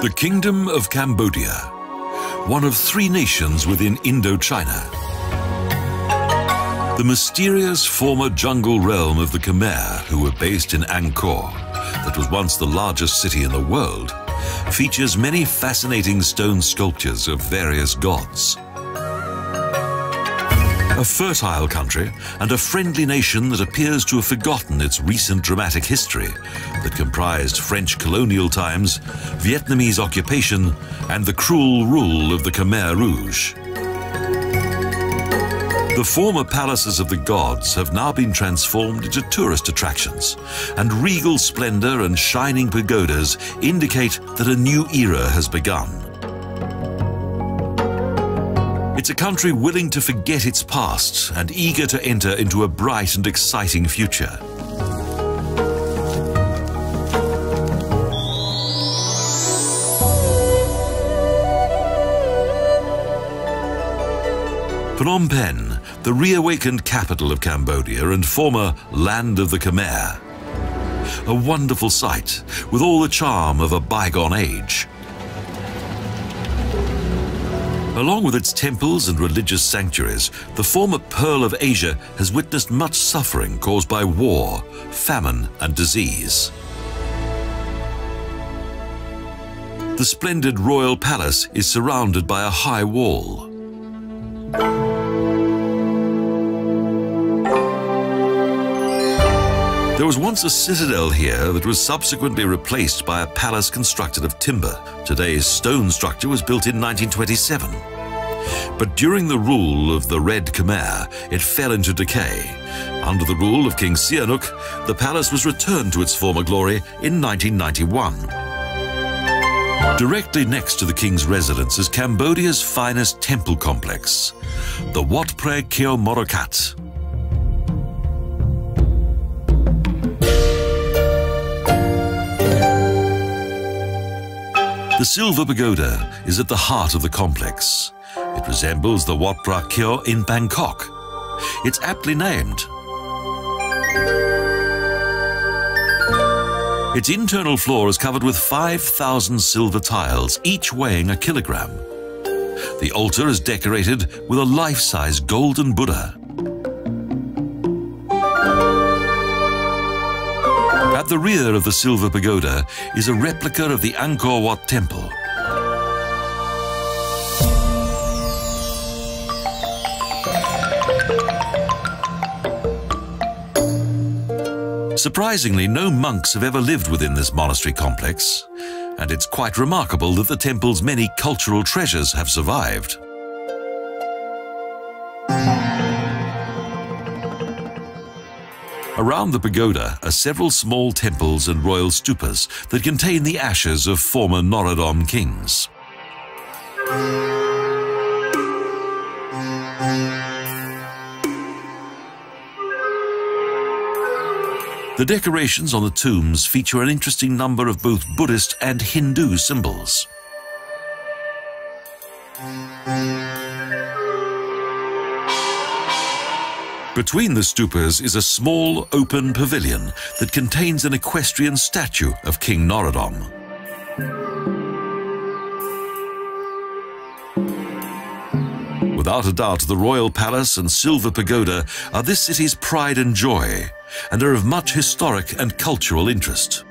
The Kingdom of Cambodia, one of 3 nations within Indochina. The mysterious former jungle realm of the Khmer, who were based in Angkor, that was once the largest city in the world, features many fascinating stone sculptures of various gods. A fertile country and a friendly nation that appears to have forgotten its recent dramatic history that comprised French colonial times, Vietnamese occupation, and the cruel rule of the Khmer Rouge. The former palaces of the gods have now been transformed into tourist attractions, and regal splendor and shining pagodas indicate that a new era has begun. It's a country willing to forget its past and eager to enter into a bright and exciting future. Phnom Penh, the reawakened capital of Cambodia and former land of the Khmer. A wonderful sight with all the charm of a bygone age. Along with its temples and religious sanctuaries, the former Pearl of Asia has witnessed much suffering caused by war, famine, and disease. The splendid royal palace is surrounded by a high wall. There was once a citadel here that was subsequently replaced by a palace constructed of timber. Today's stone structure was built in 1927. But during the rule of the Red Khmer, it fell into decay. Under the rule of King Sihanouk, the palace was returned to its former glory in 1991. Directly next to the king's residence is Cambodia's finest temple complex, the Wat Phra Keo Morakat. The Silver Pagoda is at the heart of the complex. It resembles the Wat Phra Keo in Bangkok. It's aptly named. Its internal floor is covered with 5,000 silver tiles, each weighing a kilogram. The altar is decorated with a life-size golden Buddha. At the rear of the Silver Pagoda is a replica of the Angkor Wat Temple. Surprisingly, no monks have ever lived within this monastery complex, and it's quite remarkable that the temple's many cultural treasures have survived. Around the pagoda are several small temples and royal stupas that contain the ashes of former Norodom kings. The decorations on the tombs feature an interesting number of both Buddhist and Hindu symbols. Between the stupas is a small, open pavilion that contains an equestrian statue of King Norodom. Without a doubt, the Royal Palace and Silver Pagoda are this city's pride and joy, and are of much historic and cultural interest.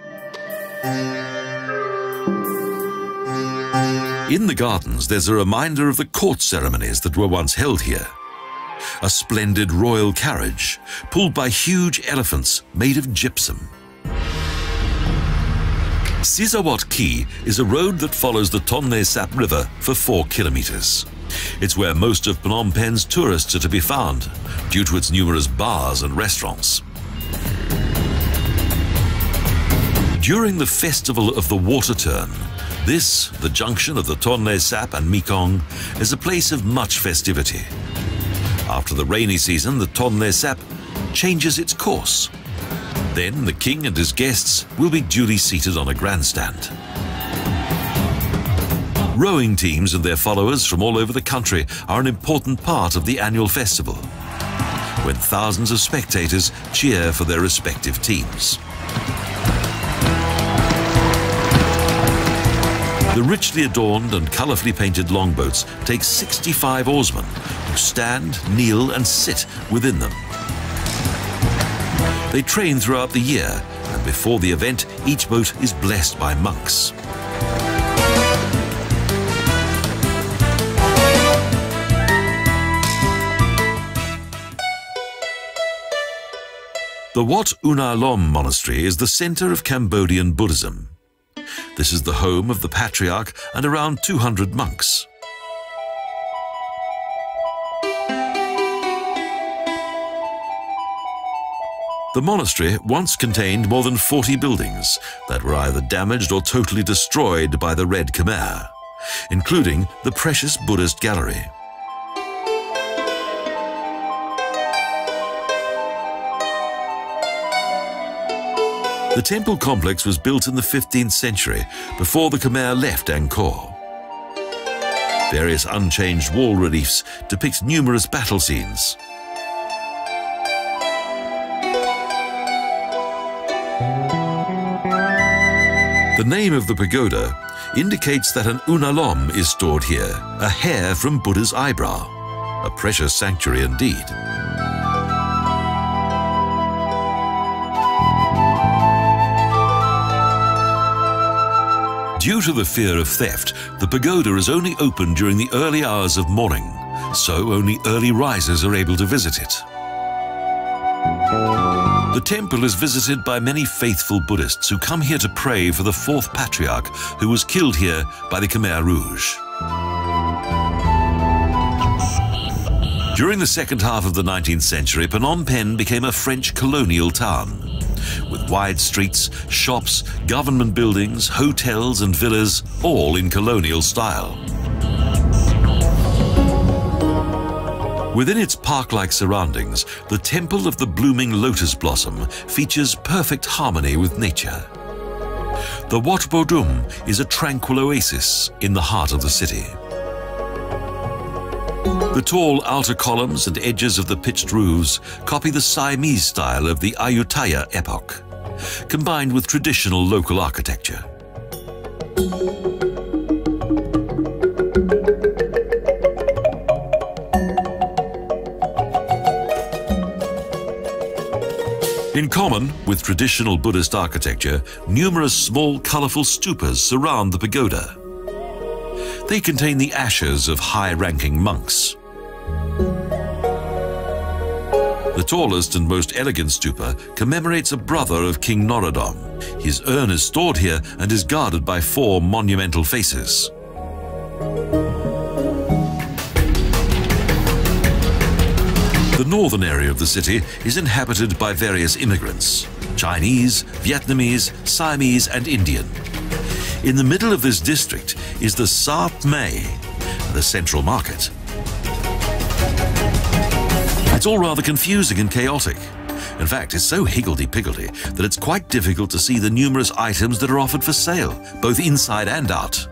In the gardens, there's a reminder of the court ceremonies that were once held here. A splendid royal carriage, pulled by huge elephants made of gypsum. Sizawat Key is a road that follows the Tonle Sap River for 4 kilometers. It's where most of Phnom Penh's tourists are to be found, due to its numerous bars and restaurants. During the Festival of the Water Turn, this, the junction of the Tonle Sap and Mekong, is a place of much festivity. After the rainy season, the Tonle Sap changes its course. Then the king and his guests will be duly seated on a grandstand. Rowing teams and their followers from all over the country are an important part of the annual festival, when thousands of spectators cheer for their respective teams. The richly adorned and colourfully painted longboats take 65 oarsmen who stand, kneel and sit within them. They train throughout the year, and before the event, each boat is blessed by monks. The Wat Unalom Monastery is the centre of Cambodian Buddhism. This is the home of the Patriarch and around 200 monks. The monastery once contained more than 40 buildings that were either damaged or totally destroyed by the Red Khmer, including the precious Buddhist gallery. The temple complex was built in the 15th century, before the Khmer left Angkor. Various unchanged wall reliefs depict numerous battle scenes. The name of the pagoda indicates that an unalom is stored here, a hair from Buddha's eyebrow, a precious sanctuary indeed. Due to the fear of theft, the pagoda is only open during the early hours of morning, so only early risers are able to visit it. The temple is visited by many faithful Buddhists who come here to pray for the fourth patriarch who was killed here by the Khmer Rouge. During the second half of the 19th century, Phnom Penh became a French colonial town, with wide streets, shops, government buildings, hotels and villas, all in colonial style. Within its park-like surroundings, the Temple of the Blooming Lotus Blossom features perfect harmony with nature. The Wat Bodum is a tranquil oasis in the heart of the city. The tall outer columns and edges of the pitched roofs copy the Siamese style of the Ayutthaya epoch, combined with traditional local architecture. In common with traditional Buddhist architecture, numerous small, colourful stupas surround the pagoda. They contain the ashes of high-ranking monks. The tallest and most elegant stupa commemorates a brother of King Norodom. His urn is stored here and is guarded by 4 monumental faces. The northern area of the city is inhabited by various immigrants: Chinese, Vietnamese, Siamese and Indian. In the middle of this district is the Sap Mai, the central market. It's all rather confusing and chaotic. In fact, it's so higgledy-piggledy that it's quite difficult to see the numerous items that are offered for sale, both inside and out.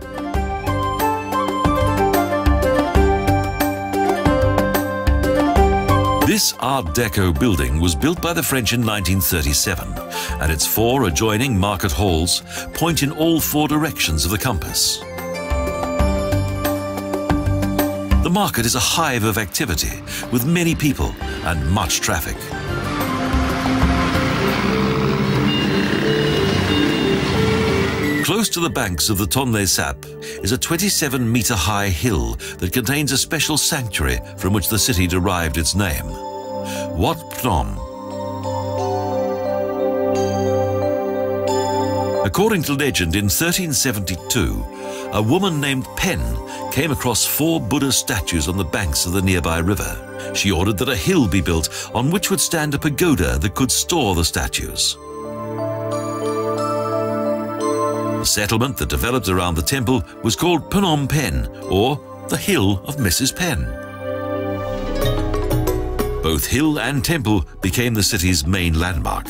This Art Deco building was built by the French in 1937, and its 4 adjoining market halls point in all 4 directions of the compass. The market is a hive of activity, with many people and much traffic. Close to the banks of the Tonle Sap is a 27-metre-high hill that contains a special sanctuary from which the city derived its name, Wat Phnom. According to legend, in 1372, a woman named Pen came across 4 Buddha statues on the banks of the nearby river. She ordered that a hill be built on which would stand a pagoda that could store the statues. The settlement that developed around the temple was called Phnom Penh, or the Hill of Mrs. Pen. Both hill and temple became the city's main landmark.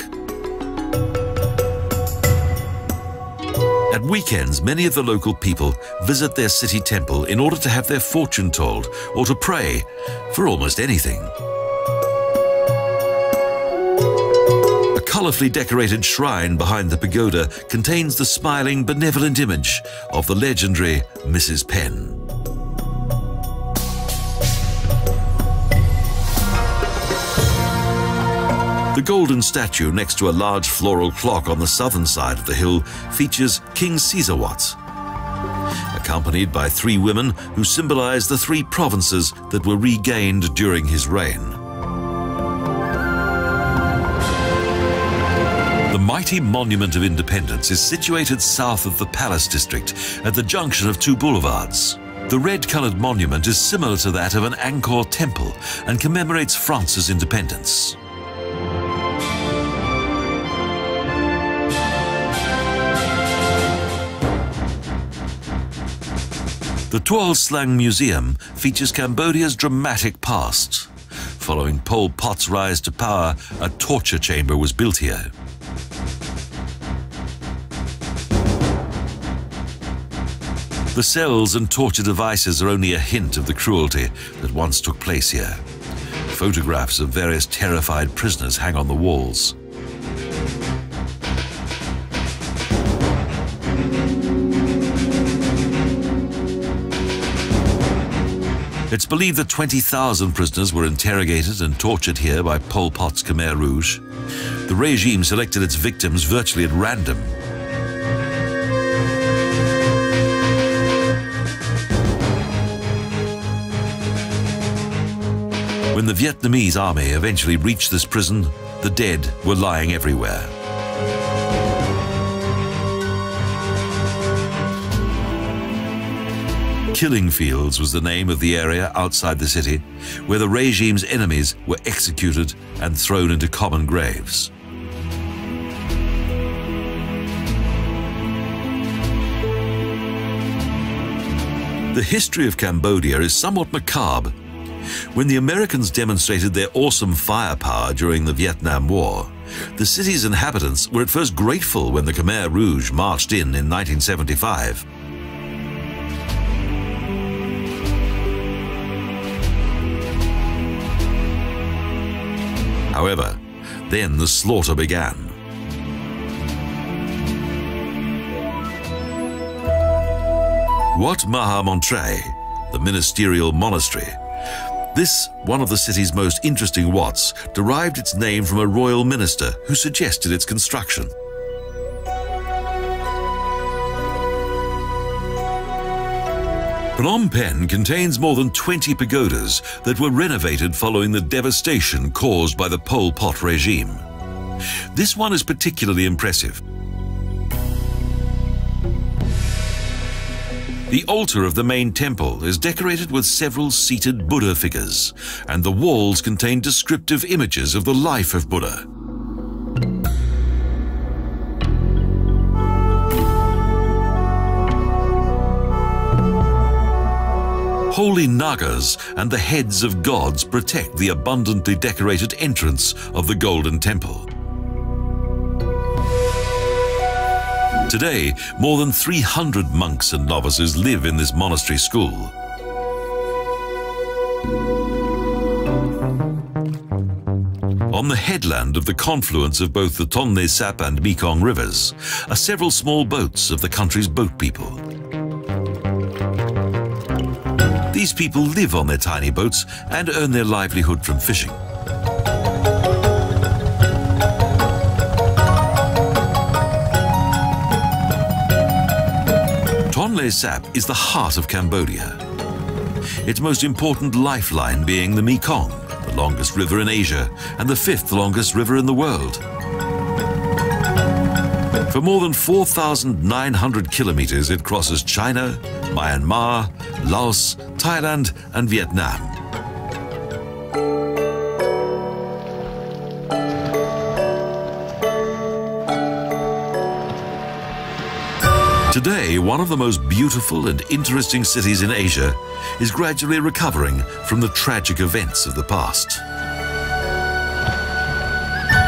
At weekends, many of the local people visit their city temple in order to have their fortune told or to pray for almost anything. A colourfully decorated shrine behind the pagoda contains the smiling, benevolent image of the legendary Mrs. Penn. The golden statue next to a large floral clock on the southern side of the hill features King Caesarwat, accompanied by 3 women who symbolize the 3 provinces that were regained during his reign. The mighty Monument of Independence is situated south of the Palace District at the junction of 2 boulevards. The red-coloured monument is similar to that of an Angkor temple and commemorates France's independence. The Tuol Sleng Museum features Cambodia's dramatic past. Following Pol Pot's rise to power, a torture chamber was built here. The cells and torture devices are only a hint of the cruelty that once took place here. Photographs of various terrified prisoners hang on the walls. It's believed that 20,000 prisoners were interrogated and tortured here by Pol Pot's Khmer Rouge. The regime selected its victims virtually at random. When the Vietnamese army eventually reached this prison, the dead were lying everywhere. Killing Fields was the name of the area outside the city, where the regime's enemies were executed and thrown into common graves. The history of Cambodia is somewhat macabre. When the Americans demonstrated their awesome firepower during the Vietnam War, the city's inhabitants were at first grateful when the Khmer Rouge marched in 1975. However, then the slaughter began. Wat Maha Montray, the ministerial monastery. This, one of the city's most interesting wats, derived its name from a royal minister who suggested its construction. Phnom Penh contains more than 20 pagodas that were renovated following the devastation caused by the Pol Pot regime. This one is particularly impressive. The altar of the main temple is decorated with several seated Buddha figures, and the walls contain descriptive images of the life of Buddha. Holy nagas and the heads of gods protect the abundantly decorated entrance of the Golden Temple. Today, more than 300 monks and novices live in this monastery school. On the headland of the confluence of both the Tonle Sap and Mekong rivers are several small boats of the country's boat people. These people live on their tiny boats and earn their livelihood from fishing. Tonle Sap is the heart of Cambodia. Its most important lifeline being the Mekong, the longest river in Asia and the 5th longest river in the world. For more than 4,900 kilometers, it crosses China, Myanmar, Laos, Thailand, and Vietnam. Today, one of the most beautiful and interesting cities in Asia is gradually recovering from the tragic events of the past.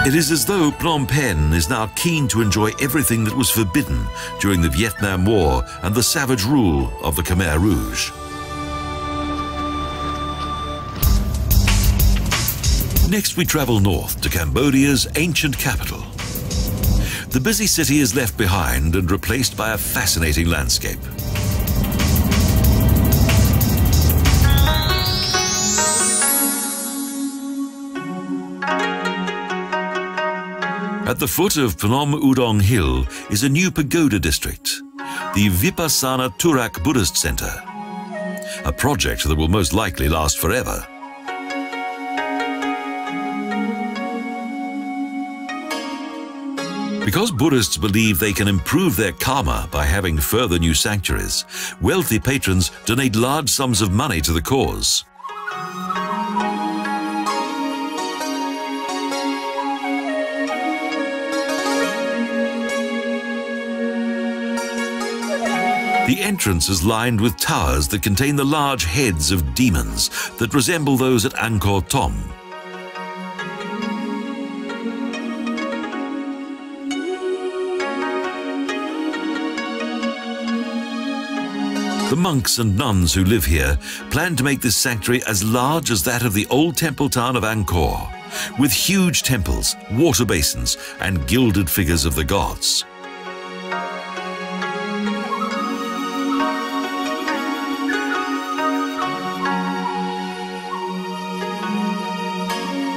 It is as though Phnom Penh is now keen to enjoy everything that was forbidden during the Vietnam War and the savage rule of the Khmer Rouge. Next, we travel north to Cambodia's ancient capital, the busy city is left behind and replaced by a fascinating landscape. At the foot of Phnom Udong Hill is a new pagoda district, the Vipassana Turak Buddhist Center, a project that will most likely last forever. Because Buddhists believe they can improve their karma by having further new sanctuaries, wealthy patrons donate large sums of money to the cause. The entrance is lined with towers that contain the large heads of demons that resemble those at Angkor Thom. The monks and nuns who live here plan to make this sanctuary as large as that of the old temple town of Angkor, with huge temples, water basins, and gilded figures of the gods.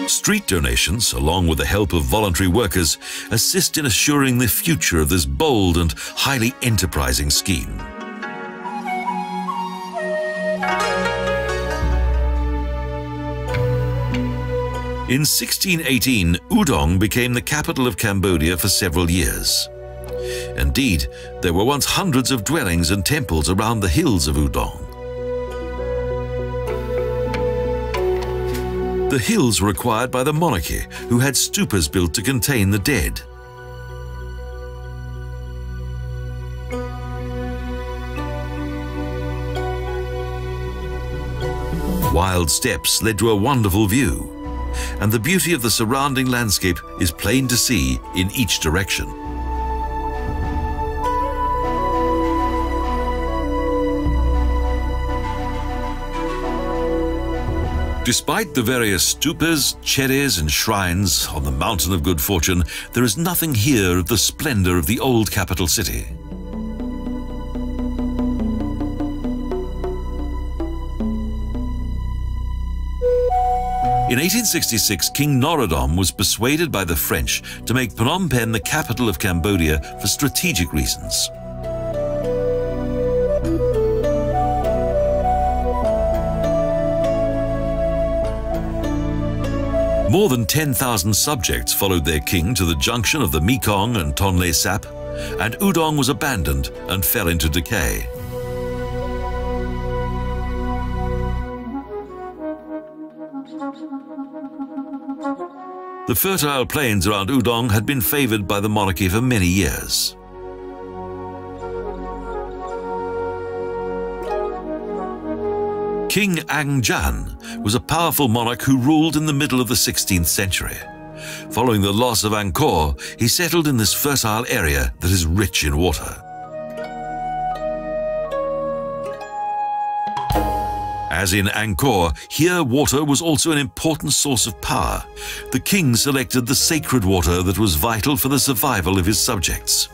Street donations, along with the help of voluntary workers, assist in assuring the future of this bold and highly enterprising scheme. In 1618, Udong became the capital of Cambodia for several years. Indeed, there were once hundreds of dwellings and temples around the hills of Udong. The hills were acquired by the monarchy, who had stupas built to contain the dead. Wild steps led to a wonderful view, and the beauty of the surrounding landscape is plain to see in each direction. Despite the various stupas, cherries and shrines on the Mountain of Good Fortune, there is nothing here of the splendor of the old capital city. In 1866, King Norodom was persuaded by the French to make Phnom Penh the capital of Cambodia for strategic reasons. More than 10,000 subjects followed their king to the junction of the Mekong and Tonle Sap, and Udong was abandoned and fell into decay. The fertile plains around Udong had been favored by the monarchy for many years. King Angjan was a powerful monarch who ruled in the middle of the 16th century. Following the loss of Angkor, he settled in this fertile area that is rich in water. As in Angkor, here water was also an important source of power. The king selected the sacred water that was vital for the survival of his subjects.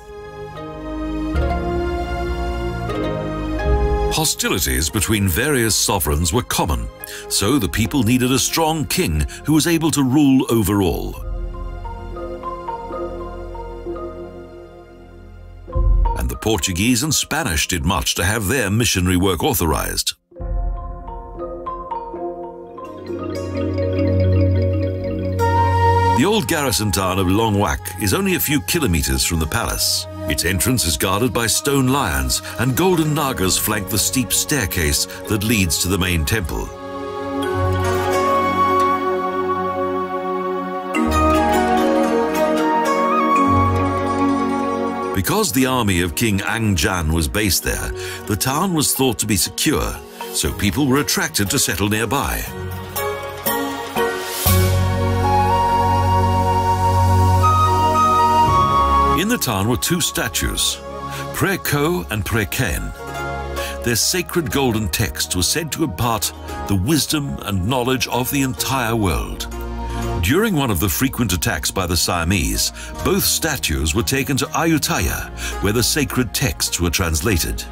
Hostilities between various sovereigns were common, so the people needed a strong king who was able to rule over all. And the Portuguese and Spanish did much to have their missionary work authorized. The old garrison town of Long Wak is only a few kilometers from the palace. Its entrance is guarded by stone lions, and golden nagas flank the steep staircase that leads to the main temple. Because the army of King Angjan was based there, the town was thought to be secure, so people were attracted to settle nearby. In the town were two statues, Pre Ko and Pre Ken. Their sacred golden text was said to impart the wisdom and knowledge of the entire world. During one of the frequent attacks by the Siamese, both statues were taken to Ayutthaya, where the sacred texts were translated.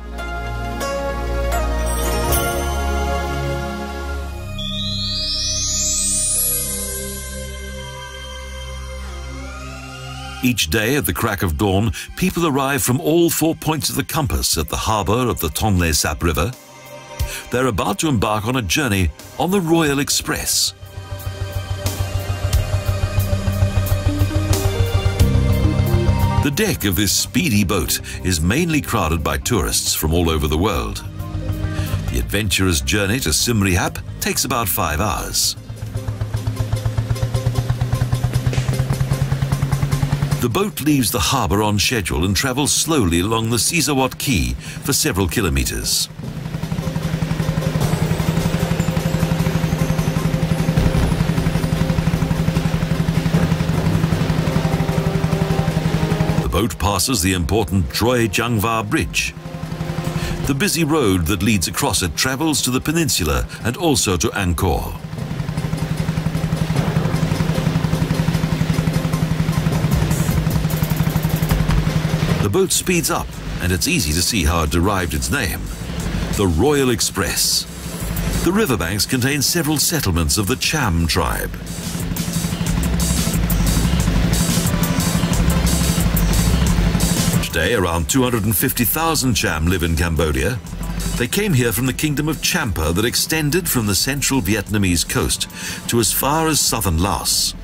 Each day at the crack of dawn, people arrive from all 4 points of the compass at the harbour of the Tonle Sap River. They're about to embark on a journey on the Royal Express. The deck of this speedy boat is mainly crowded by tourists from all over the world. The adventurous journey to Siem Reap takes about 5 hours. The boat leaves the harbour on schedule and travels slowly along the Siasawat Quay for several kilometres. The boat passes the important Troy Jangva Bridge. The busy road that leads across it travels to the peninsula and also to Angkor. The boat speeds up, and it's easy to see how it derived its name. The Royal Express. The riverbanks contain several settlements of the Cham tribe. Today, around 250,000 Cham live in Cambodia. They came here from the kingdom of Champa that extended from the central Vietnamese coast to as far as southern Laos.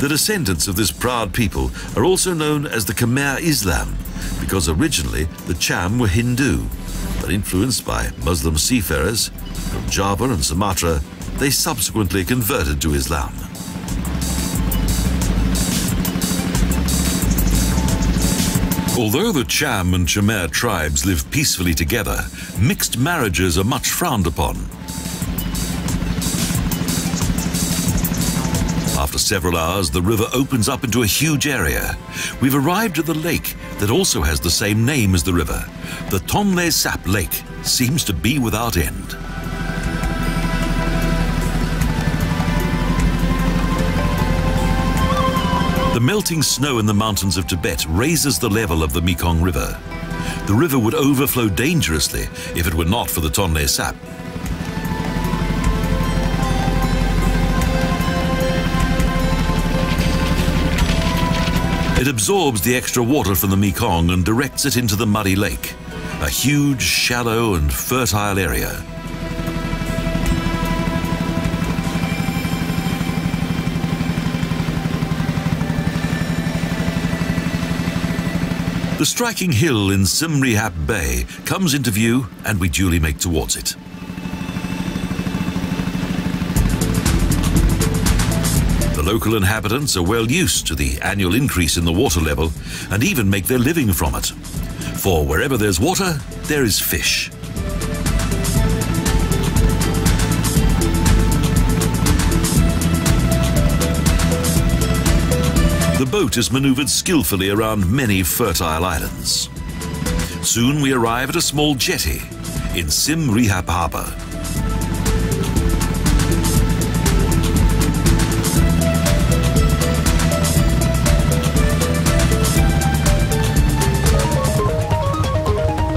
The descendants of this proud people are also known as the Khmer Islam, because originally the Cham were Hindu, but influenced by Muslim seafarers from Java and Sumatra, they subsequently converted to Islam. Although the Cham and Khmer tribes live peacefully together, mixed marriages are much frowned upon. After several hours, the river opens up into a huge area. We've arrived at the lake that also has the same name as the river. The Tonle Sap Lake seems to be without end. The melting snow in the mountains of Tibet raises the level of the Mekong River. The river would overflow dangerously if it were not for the Tonle Sap. It absorbs the extra water from the Mekong and directs it into the muddy lake, a huge, shallow and fertile area. The striking hill in Siem Reap Bay comes into view and we duly make towards it. The local inhabitants are well used to the annual increase in the water level and even make their living from it. For wherever there's water, there is fish. The boat is maneuvered skillfully around many fertile islands. Soon we arrive at a small jetty in Siem Reap Harbour.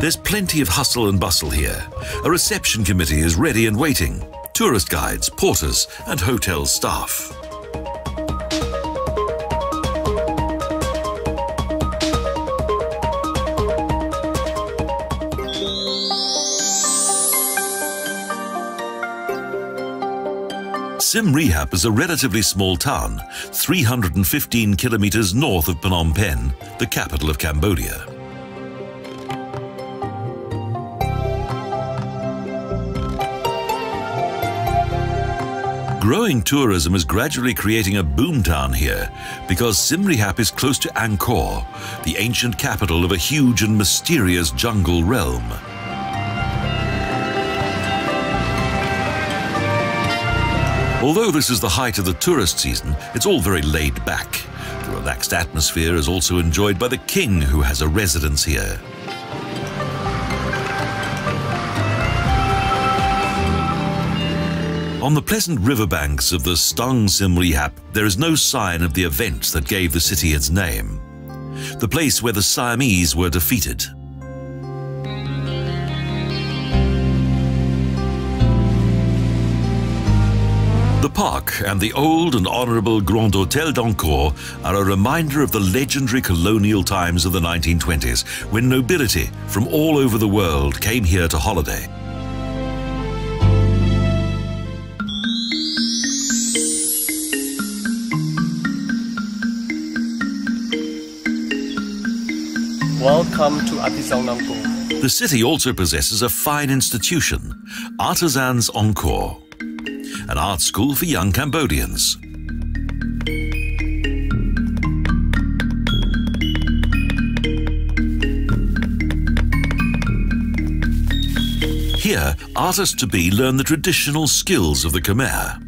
There's plenty of hustle and bustle here. A reception committee is ready and waiting. Tourist guides, porters, and hotel staff. Siem Reap is a relatively small town, 315 kilometers north of Phnom Penh, the capital of Cambodia. Growing tourism is gradually creating a boomtown here because Siem Reap is close to Angkor, the ancient capital of a huge and mysterious jungle realm. Although this is the height of the tourist season, it's all very laid back. The relaxed atmosphere is also enjoyed by the king, who has a residence here. On the pleasant riverbanks of the Stung Sim Rehap, there is no sign of the event that gave the city its name, the place where the Siamese were defeated. The park and the old and honourable Grand Hôtel d'Angkor are a reminder of the legendary colonial times of the 1920s, when nobility from all over the world came here to holiday. Welcome to Artisan Angkor. The city also possesses a fine institution, Artisans Angkor, an art school for young Cambodians. Here, artists-to-be learn the traditional skills of the Khmer.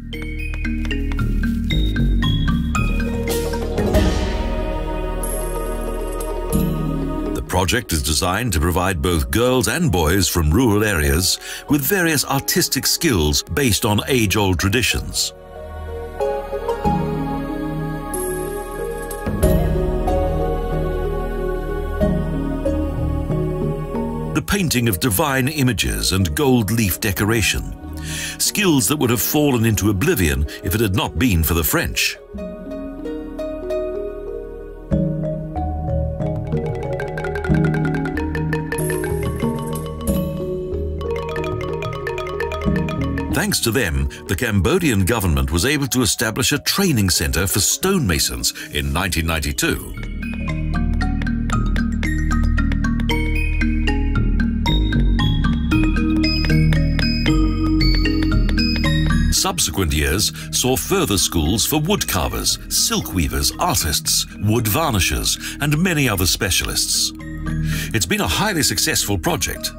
The project is designed to provide both girls and boys from rural areas with various artistic skills based on age-old traditions. The painting of divine images and gold leaf decoration, skills that would have fallen into oblivion if it had not been for the French. Thanks to them, the Cambodian government was able to establish a training centre for stonemasons in 1992. Subsequent years saw further schools for woodcarvers, silk weavers, artists, wood varnishers, and many other specialists. It's been a highly successful project.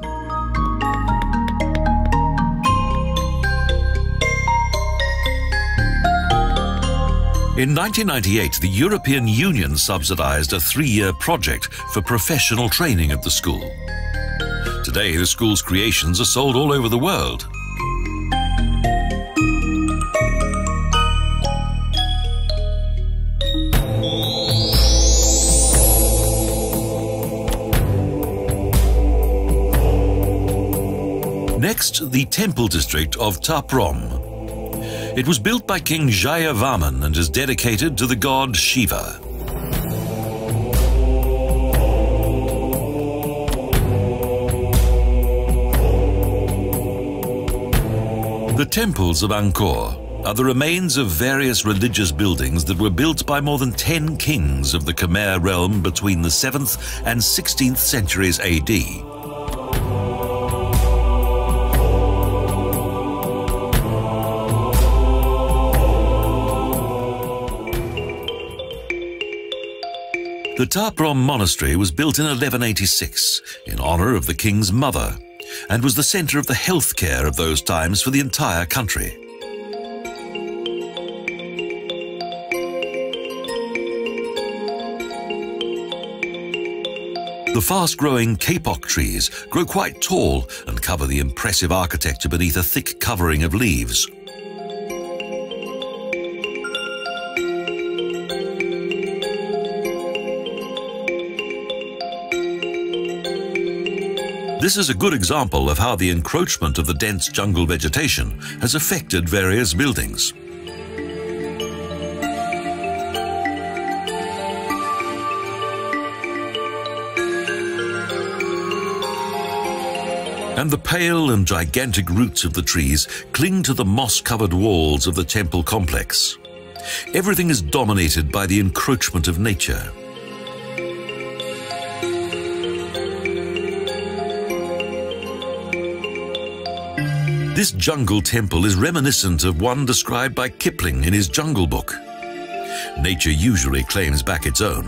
In 1998, the European Union subsidized a 3-year project for professional training at the school. Today, the school's creations are sold all over the world. Next, the temple district of Ta Prohm. It was built by King Jayavarman and is dedicated to the god Shiva. The temples of Angkor are the remains of various religious buildings that were built by more than 10 kings of the Khmer realm between the 7th and 16th centuries AD. The Ta Prohm monastery was built in 1186 in honour of the king's mother and was the centre of the health care of those times for the entire country. The fast-growing kapok trees grow quite tall and cover the impressive architecture beneath a thick covering of leaves. This is a good example of how the encroachment of the dense jungle vegetation has affected various buildings. And the pale and gigantic roots of the trees cling to the moss-covered walls of the temple complex. Everything is dominated by the encroachment of nature. This jungle temple is reminiscent of one described by Kipling in his Jungle Book. Nature usually claims back its own.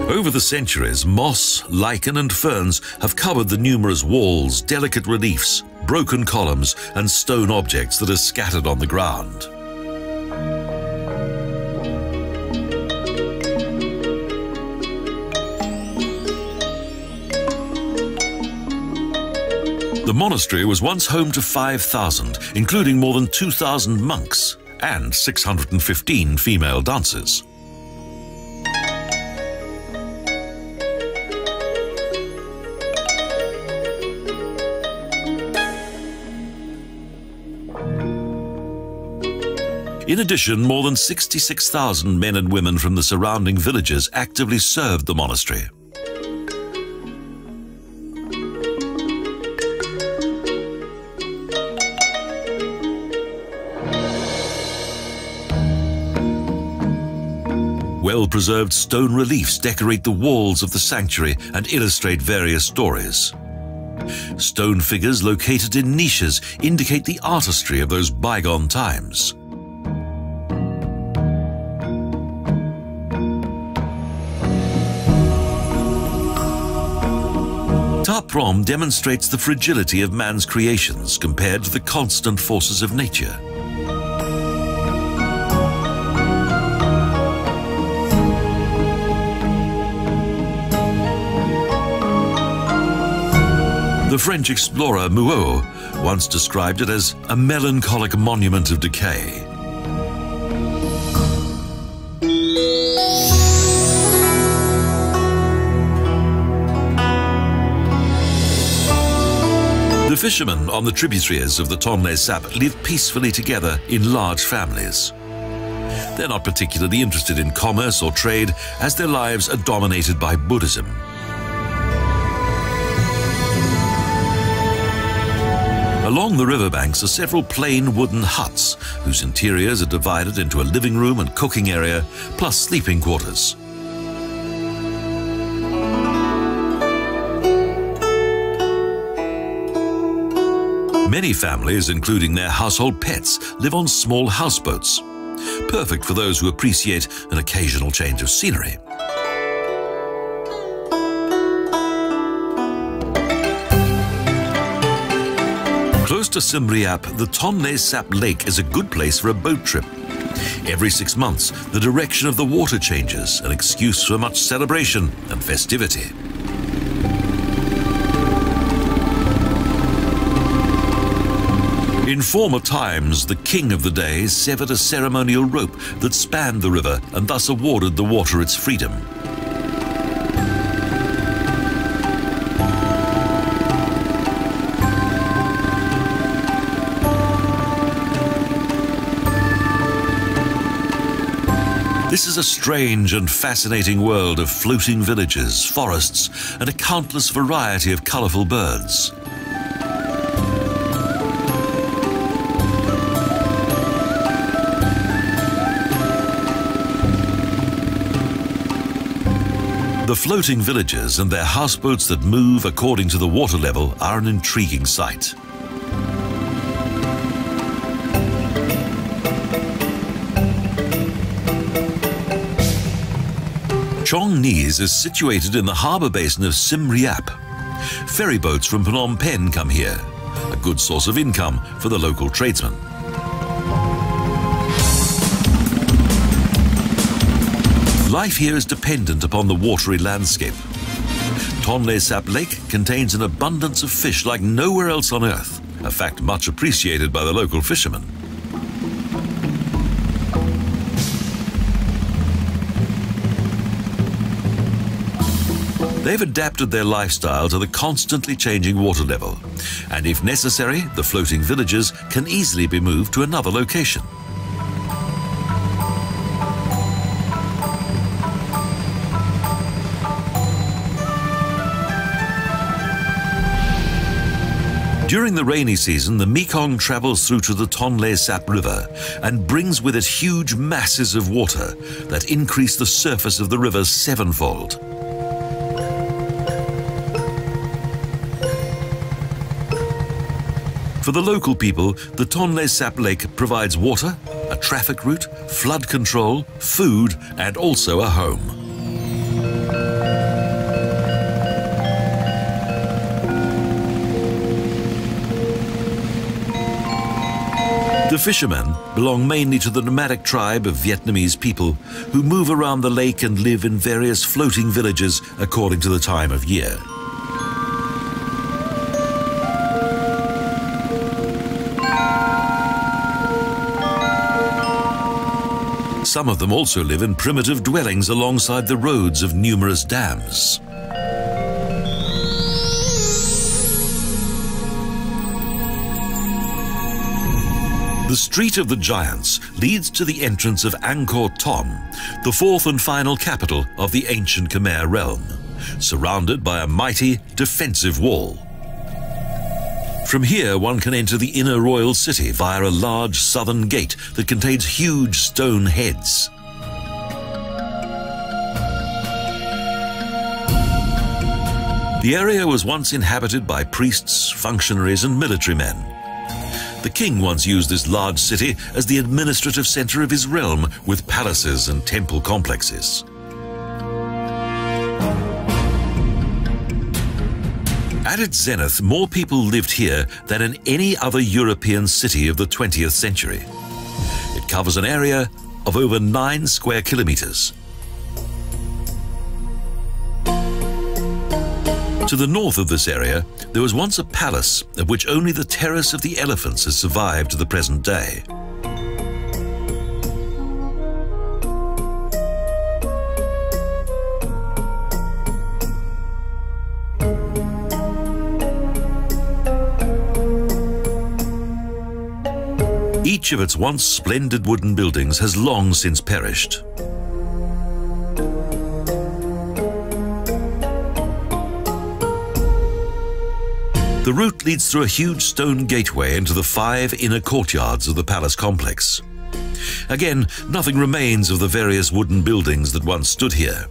Over the centuries, moss, lichen and ferns have covered the numerous walls, delicate reliefs, broken columns and stone objects that are scattered on the ground. The monastery was once home to 5,000, including more than 2,000 monks and 615 female dancers. In addition, more than 66,000 men and women from the surrounding villages actively served the monastery. Well-preserved stone reliefs decorate the walls of the sanctuary and illustrate various stories. Stone figures located in niches indicate the artistry of those bygone times. Prom demonstrates the fragility of man's creations compared to the constant forces of nature. The French explorer Muot once described it as a melancholic monument of decay. The fishermen on the tributaries of the Tonle Sap live peacefully together in large families. They're not particularly interested in commerce or trade, as their lives are dominated by Buddhism. Along the riverbanks are several plain wooden huts, whose interiors are divided into a living room and cooking area, plus sleeping quarters. Many families, including their household pets, live on small houseboats, perfect for those who appreciate an occasional change of scenery. Close to Siem Reap, the Tonle Sap Lake is a good place for a boat trip. Every 6 months, the direction of the water changes, an excuse for much celebration and festivity. In former times, the king of the day severed a ceremonial rope that spanned the river and thus awarded the water its freedom. This is a strange and fascinating world of floating villages, forests, and a countless variety of colourful birds. The floating villages and their houseboats that move according to the water level are an intriguing sight. Chong Nis is situated in the harbour basin of Siem Reap. Ferry boats from Phnom Penh come here, a good source of income for the local tradesmen. Life here is dependent upon the watery landscape. Tonle Sap Lake contains an abundance of fish like nowhere else on Earth, a fact much appreciated by the local fishermen. They've adapted their lifestyle to the constantly changing water level, and if necessary, the floating villages can easily be moved to another location. During the rainy season, the Mekong travels through to the Tonle Sap River and brings with it huge masses of water that increase the surface of the river sevenfold. For the local people, the Tonle Sap Lake provides water, a traffic route, flood control, food, and also a home. The fishermen belong mainly to the nomadic tribe of Vietnamese people who move around the lake and live in various floating villages according to the time of year. some of them also live in primitive dwellings alongside the roads of numerous dams. The Street of the Giants leads to the entrance of Angkor Thom, the fourth and final capital of the ancient Khmer realm, surrounded by a mighty defensive wall. From here, one can enter the inner royal city via a large southern gate that contains huge stone heads. The area was once inhabited by priests, functionaries, and military men. The king once used this large city as the administrative center of his realm, with palaces and temple complexes. At its zenith, more people lived here than in any other European city of the 20th century. It covers an area of over 9 square kilometers. To the north of this area, there was once a palace of which only the Terrace of the Elephants has survived to the present day. Each of its once splendid wooden buildings has long since perished. The route leads through a huge stone gateway into the 5 inner courtyards of the palace complex. Again, nothing remains of the various wooden buildings that once stood here.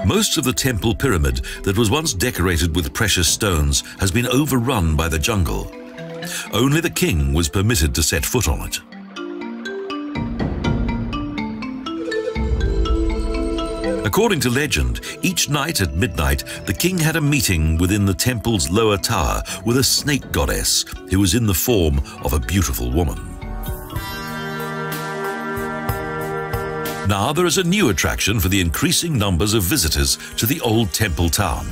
Most of the temple pyramid that was once decorated with precious stones has been overrun by the jungle. Only the king was permitted to set foot on it. According to legend, each night at midnight, the king had a meeting within the temple's lower tower with a snake goddess who was in the form of a beautiful woman. Now there is a new attraction for the increasing numbers of visitors to the old temple town.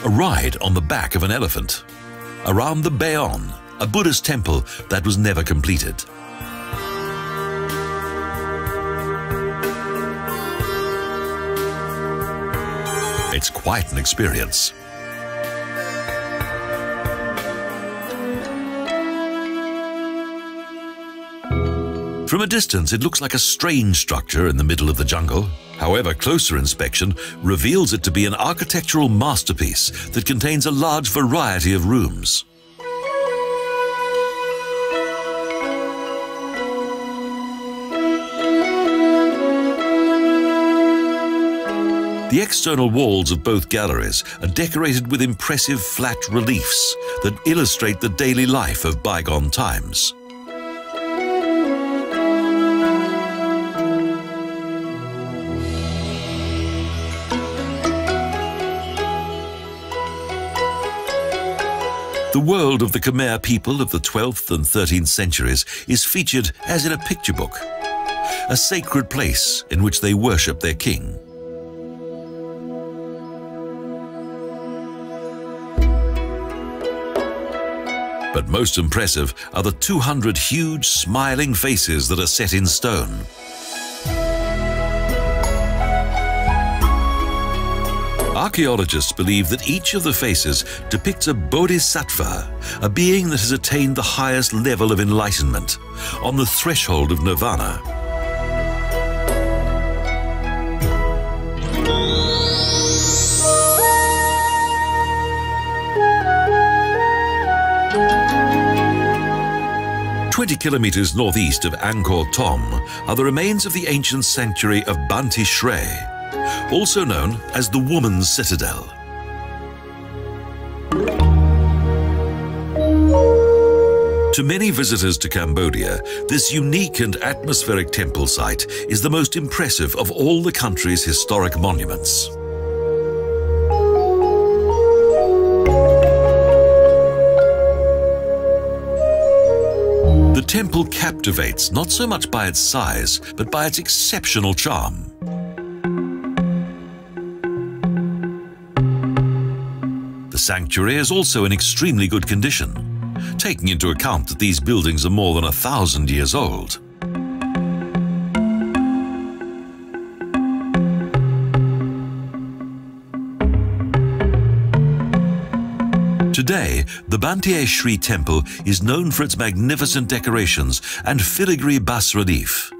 A ride on the back of an elephant around the Bayon, a Buddhist temple that was never completed. It's quite an experience. From a distance, it looks like a strange structure in the middle of the jungle. However, closer inspection reveals it to be an architectural masterpiece that contains a large variety of rooms. The external walls of both galleries are decorated with impressive flat reliefs that illustrate the daily life of bygone times. The world of the Khmer people of the 12th and 13th centuries is featured as in a picture book, a sacred place in which they worship their king. But most impressive are the 200 huge smiling faces that are set in stone. Archaeologists believe that each of the faces depicts a bodhisattva, a being that has attained the highest level of enlightenment, on the threshold of nirvana. "20 kilometers northeast of Angkor Thom are the remains of the ancient sanctuary of Banti Shre, also known as the Woman's Citadel. To many visitors to Cambodia, this unique and atmospheric temple site is the most impressive of all the country's historic monuments. The temple captivates not so much by its size, but by its exceptional charm. The sanctuary is also in extremely good condition. taking into account that these buildings are more than 1,000 years old. Today, the Banteay Shri Temple is known for its magnificent decorations and filigree bas-relief.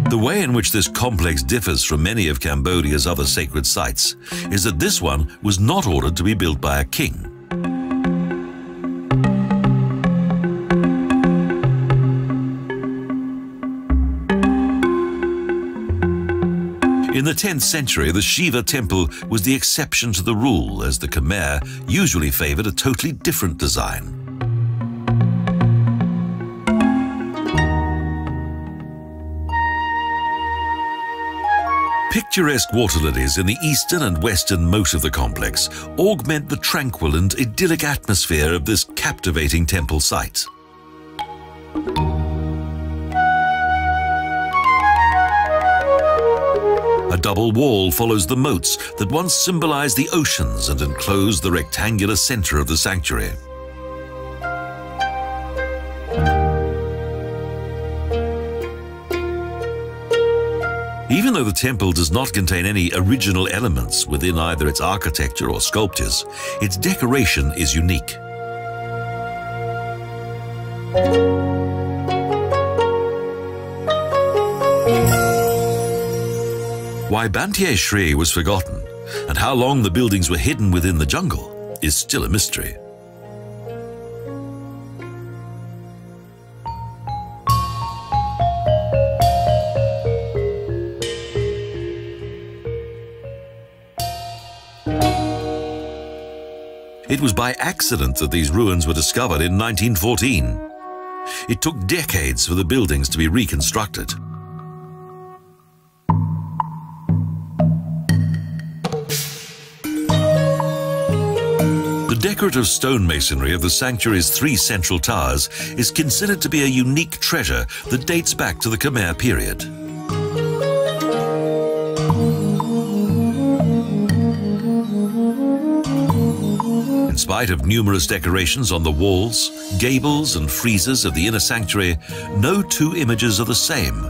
The way in which this complex differs from many of Cambodia's other sacred sites is that this one was not ordered to be built by a king. In the 10th century, the Shiva temple was the exception to the rule, as the Khmer usually favored a totally different design. Picturesque water lilies in the eastern and western moat of the complex augment the tranquil and idyllic atmosphere of this captivating temple site. A double wall follows the moats that once symbolized the oceans and enclosed the rectangular center of the sanctuary. Even though the temple does not contain any original elements within either its architecture or sculptures, its decoration is unique. Why Banteay Shri was forgotten and how long the buildings were hidden within the jungle is still a mystery. It was by accident that these ruins were discovered in 1914. It took decades for the buildings to be reconstructed. The decorative stonemasonry of the sanctuary's 3 central towers is considered to be a unique treasure that dates back to the Khmer period. In spite of numerous decorations on the walls, gables and friezes of the inner sanctuary, no 2 images are the same.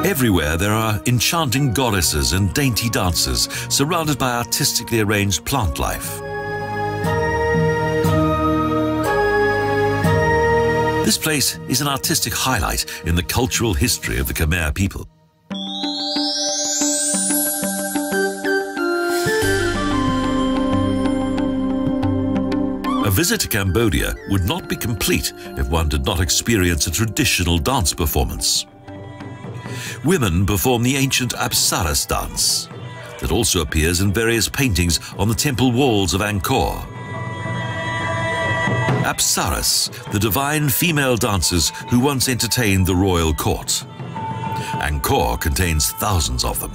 Everywhere there are enchanting goddesses and dainty dancers surrounded by artistically arranged plant life. This place is an artistic highlight in the cultural history of the Khmer people. A visit to Cambodia would not be complete if one did not experience a traditional dance performance. Women perform the ancient Apsaras dance that also appears in various paintings on the temple walls of Angkor. Apsaras, the divine female dancers who once entertained the royal court. Angkor contains thousands of them.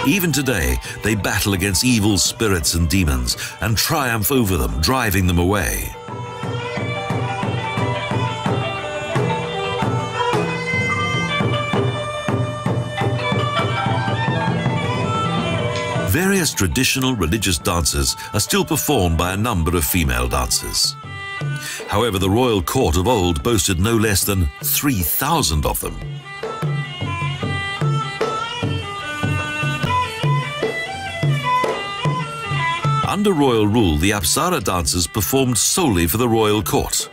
Even today, they battle against evil spirits and demons and triumph over them, driving them away. Various traditional religious dances are still performed by a number of female dancers. However, the royal court of old boasted no less than 3,000 of them. Under royal rule, the Apsara dances performed solely for the royal court.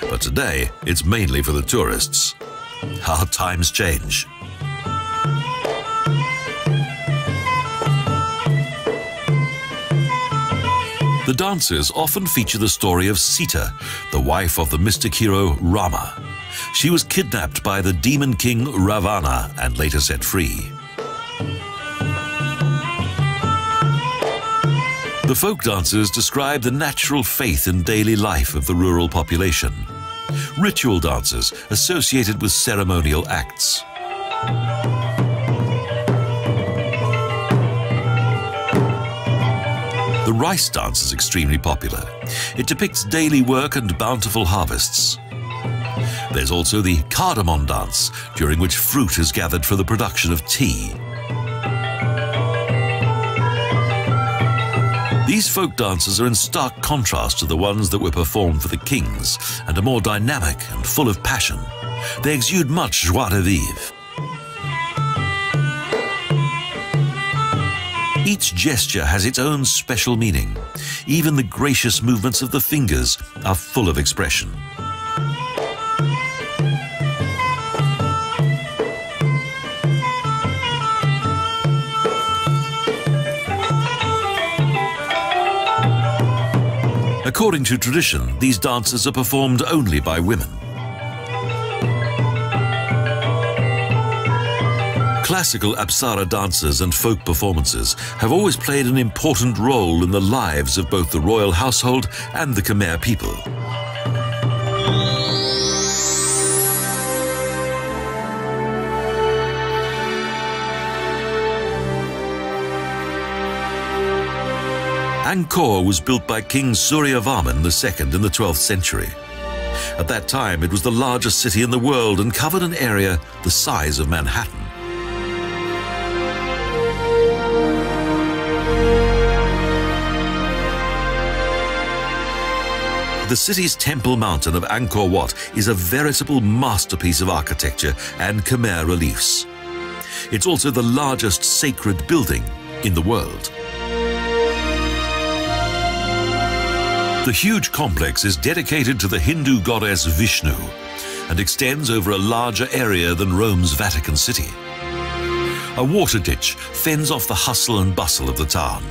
But today, it's mainly for the tourists. How times change. The dances often feature the story of Sita, the wife of the mystic hero Rama. She was kidnapped by the demon king Ravana and later set free. The folk dances describe the natural faith and daily life of the rural population. Ritual dances associated with ceremonial acts. The rice dance is extremely popular. It depicts daily work and bountiful harvests. There's also the cardamom dance, during which fruit is gathered for the production of tea. These folk dances are in stark contrast to the ones that were performed for the kings and are more dynamic and full of passion. They exude much joie de vivre. Each gesture has its own special meaning. Even the gracious movements of the fingers are full of expression. According to tradition, these dances are performed only by women. Classical Apsara dances and folk performances have always played an important role in the lives of both the royal household and the Khmer people. Angkor was built by King Suryavarman II in the 12th century. At that time, it was the largest city in the world and covered an area the size of Manhattan. The city's Temple Mountain of Angkor Wat is a veritable masterpiece of architecture and Khmer reliefs. It's also the largest sacred building in the world. The huge complex is dedicated to the Hindu goddess Vishnu and extends over a larger area than Rome's Vatican City. A water ditch fends off the hustle and bustle of the town.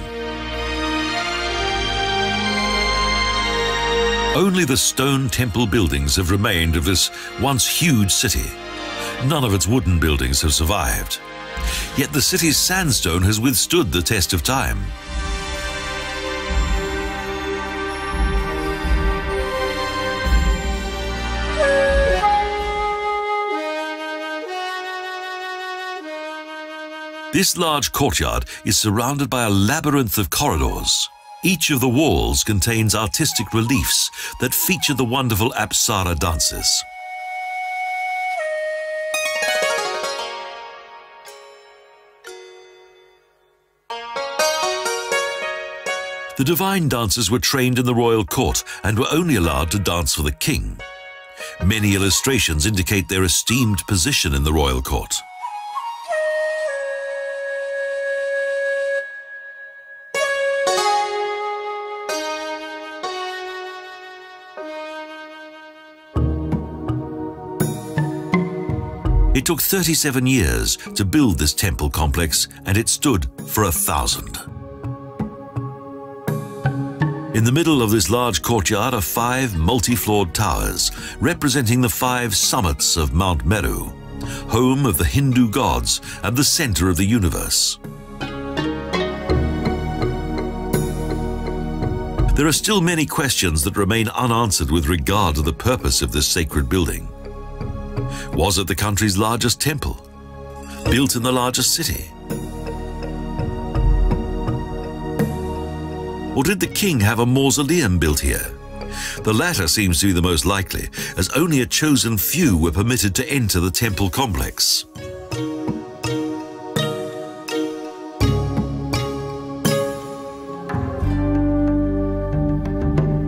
Only the stone temple buildings have remained of this once huge city. None of its wooden buildings have survived. Yet the city's sandstone has withstood the test of time. This large courtyard is surrounded by a labyrinth of corridors. Each of the walls contains artistic reliefs that feature the wonderful Apsara dances. The divine dancers were trained in the royal court and were only allowed to dance for the king. Many illustrations indicate their esteemed position in the royal court. It took 37 years to build this temple complex, and it stood for 1,000. In the middle of this large courtyard are 5 multi-floored towers, representing the 5 summits of Mount Meru, home of the Hindu gods and the center of the universe. There are still many questions that remain unanswered with regard to the purpose of this sacred building. Was it the country's largest temple, built in the largest city? Or did the king have a mausoleum built here? The latter seems to be the most likely, as only a chosen few were permitted to enter the temple complex.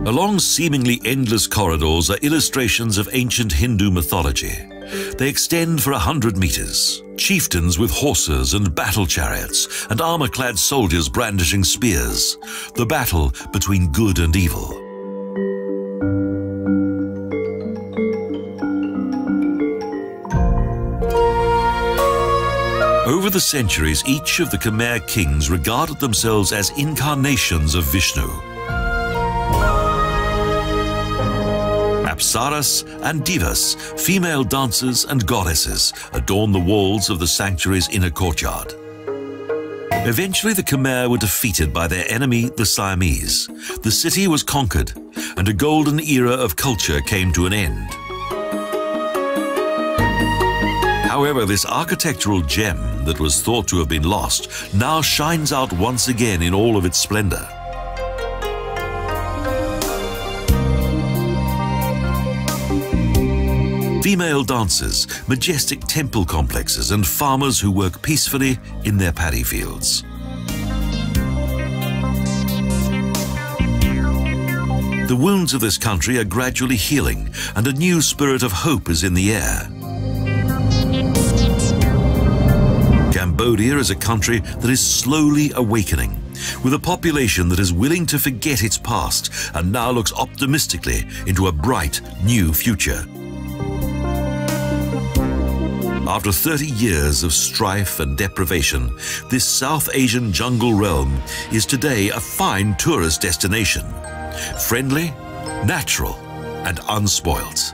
Along seemingly endless corridors are illustrations of ancient Hindu mythology. They extend for 100 meters. Chieftains with horses and battle chariots, and armor-clad soldiers brandishing spears. The battle between good and evil. Over the centuries, each of the Khmer kings regarded themselves as incarnations of Vishnu. Apsaras and divas, female dancers and goddesses, adorn the walls of the sanctuary's inner courtyard. Eventually, the Khmer were defeated by their enemy, the Siamese. The city was conquered, and a golden era of culture came to an end. However, this architectural gem that was thought to have been lost now shines out once again in all of its splendor. female dancers, majestic temple complexes, and farmers who work peacefully in their paddy fields. The wounds of this country are gradually healing, and a new spirit of hope is in the air. Cambodia is a country that is slowly awakening, with a population that is willing to forget its past and now looks optimistically into a bright new future. After 30 years of strife and deprivation, this South Asian jungle realm is today a fine tourist destination. Friendly, natural, and unspoilt.